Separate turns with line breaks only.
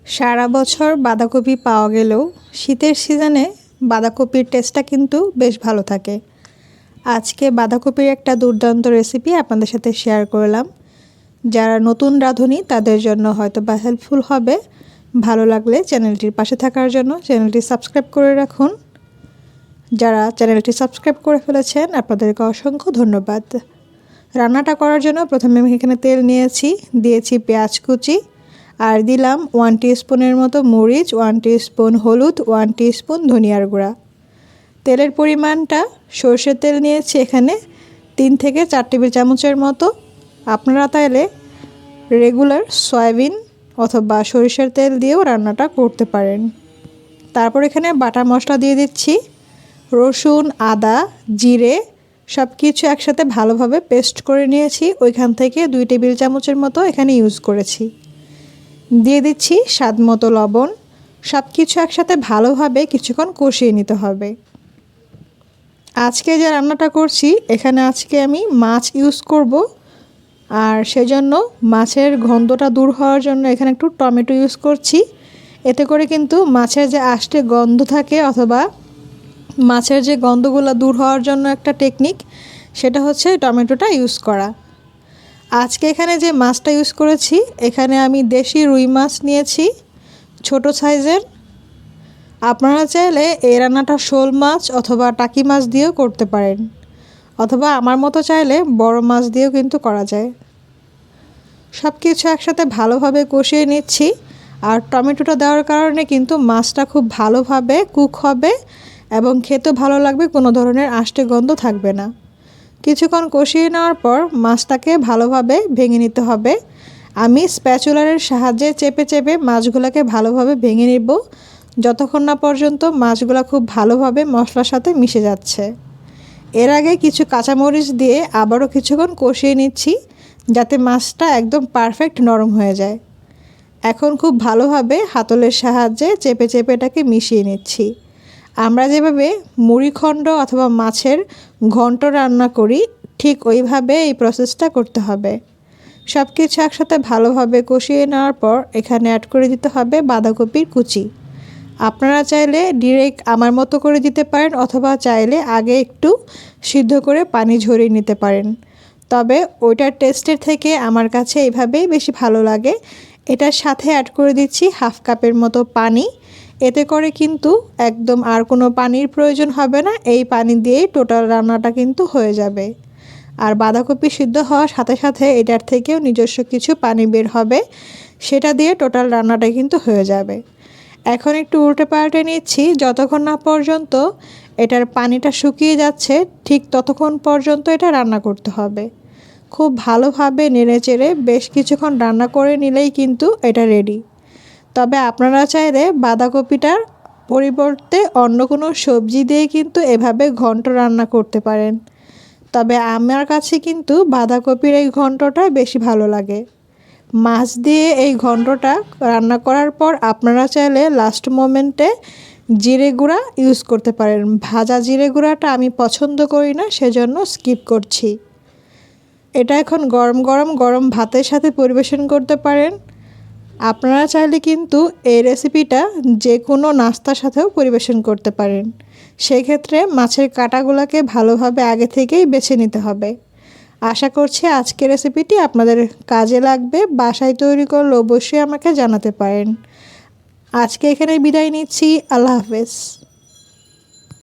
সারা বছর বাঁধাকপি পাওয়া গেলেও শীতের সিজনে বাঁধাকপির টেস্টটা কিন্তু বেশ ভালো থাকে। আজকে বাঁধাকপির একটা দুর্দান্ত রেসিপি আপনাদের সাথে শেয়ার করলাম। যারা নতুন রাঁধুনি তাদের জন্য হয়তো বা হেল্পফুল হবে। ভালো লাগলে চ্যানেলটির পাশে থাকার জন্য চ্যানেলটি সাবস্ক্রাইব করে রাখুন। যারা চ্যানেলটি সাবস্ক্রাইব করে ফেলেছেন আপনাদেরকে অসংখ্য ধন্যবাদ। রান্নাটা করার জন্য প্রথমে আমি এখানে তেল দিয়েছি পেঁয়াজ কুচি, আর দিলাম 1 টিস্পুনের মতো মরিচ, 1 টিস্পুন হলুদ, 1 টিস্পুন ধনিয়ার গুঁড়া। তেলের পরিমাণটা সরষের তেল নিয়েছি এখানে 3 থেকে 4 টেবিল চামচের মতো। আপনারা তাইলে রেগুলার সয়াবিন অথবা সরিষার তেল দিয়েও রান্নাটা করতে পারেন। তারপর এখানে বাটা মশলা দিয়ে দিচ্ছি। রসুন, আদা, জিরে সব কিছু একসাথে ভালোভাবে পেস্ট করে নিয়েছি। ওইখান থেকে 2 টেবিল চামচের মতো এখানে ইউজ করেছি। দিয়ে দিচ্ছি স্বাদ মতো লবণ। সব কিছু একসাথে ভালোভাবে কিছুক্ষণ কষিয়ে নিতে হবে। আজকে যে রান্নাটা করছি এখানে আজকে আমি মাছ ইউজ করব, আর সেজন্য মাছের গন্ধটা দূর হওয়ার জন্য এখানে একটু টমেটো ইউজ করছি। এতে করে কিন্তু মাছের যে আষ্টে গন্ধ থাকে অথবা মাছের যে গন্ধগুলো দূর হওয়ার জন্য একটা টেকনিক, সেটা হচ্ছে টমেটোটা ইউজ করা। আজকে এখানে যে মাছটা ইউজ করেছি এখানে আমি দেশি রুই মাছ নিয়েছি, ছোট সাইজের। আপনারা চাইলে এই রান্নাটা শোল মাছ অথবা টাকি মাছ দিয়েও করতে পারেন, অথবা আমার মতো চাইলে বড় মাছ দিয়েও কিন্তু করা যায়। সব কিছু একসাথে ভালোভাবে কষিয়ে নিচ্ছি, আর টমেটোটা দেওয়ার কারণে কিন্তু মাছটা খুব ভালোভাবে কুক হবে এবং খেতে ভালো লাগবে, কোনো ধরনের আষ্টে গন্ধ থাকবে না। কিছুক্ষণ কষিয়ে নেওয়ার পর মাছটাকে ভালোভাবে ভেঙে নিতে হবে। আমি স্প্যাচুলারের সাহায্যে চেপে চেপে মাছগুলোকে ভালোভাবে ভেঙে নিব, যতক্ষণ না পর্যন্ত মাছগুলো খুব ভালোভাবে মশলার সাথে মিশে যাচ্ছে। এর আগে কিছু কাঁচামরিচ দিয়ে আবারও কিছুক্ষণ কষিয়ে নিচ্ছি, যাতে মাছটা একদম পারফেক্ট নরম হয়ে যায়। এখন খুব ভালোভাবে হাতলের সাহায্যে চেপে চেপে এটাকে মিশিয়ে নিচ্ছি। আমরা যেভাবে মুড়িখণ্ড অথবা মাছের ঘন্ট রান্না করি ঠিক ওইভাবে এই প্রসেসটা করতে হবে। সব কিছু একসাথে ভালোভাবে কষিয়ে নেওয়ার পর এখানে অ্যাড করে দিতে হবে বাঁধাকপির কুচি। আপনারা চাইলে ডিরেক্ট আমার মতো করে দিতে পারেন, অথবা চাইলে আগে একটু সিদ্ধ করে পানি ঝরিয়ে নিতে পারেন। তবে ওইটার টেস্টের থেকে আমার কাছে এইভাবেই বেশি ভালো লাগে। এটার সাথে অ্যাড করে দিচ্ছি 1/2 কাপের মতো পানি। এতে করে কিন্তু একদম আর কোনো পানির প্রয়োজন হবে না, এই পানি দিয়েই টোটাল রান্নাটা কিন্তু হয়ে যাবে। আর বাঁধাকপি সিদ্ধ হওয়ার সাথে সাথে এটার থেকেও নিজস্ব কিছু পানি বের হবে, সেটা দিয়ে টোটাল রান্নাটা কিন্তু হয়ে যাবে। এখন একটু উল্টে পাল্টে নিচ্ছি, যতক্ষণ না পর্যন্ত এটার পানিটা শুকিয়ে যাচ্ছে ঠিক ততক্ষণ পর্যন্ত এটা রান্না করতে হবে। খুব ভালোভাবে নেড়েচেড়ে বেশ কিছুক্ষণ রান্না করে নিলেই কিন্তু এটা রেডি। তবে আপনারা চাইলে বাঁধাকপিটার পরিবর্তে অন্য কোনো সবজি দিয়ে কিন্তু এভাবে ঘন্ট রান্না করতে পারেন। তবে আমার কাছে কিন্তু বাঁধাকপির এই ঘন্টটা বেশি ভালো লাগে। মাছ দিয়ে এই ঘন্টটা রান্না করার পর আপনারা চাইলে লাস্ট মোমেন্টে জিরে গুঁড়া ইউজ করতে পারেন। ভাজা জিরে গুঁড়াটা আমি পছন্দ করি না, সেজন্য স্কিপ করছি। এটা এখন গরম গরম গরম ভাতের সাথে পরিবেশন করতে পারেন। আপনারা চাইলে কিন্তু এই রেসিপিটা যে কোনো নাস্তার সাথেও পরিবেশন করতে পারেন। সেই ক্ষেত্রে মাছের কাঁটাগুলোকে ভালোভাবে আগে থেকেই বেছে নিতে হবে। আশা করছি আজকের রেসিপিটি আপনাদের কাজে লাগবে। বাসায় তৈরি করলে অবশ্যই আমাকে জানাতে পারেন। আজকে এখানে বিদায় নিচ্ছি। আল্লাহ হাফেজ।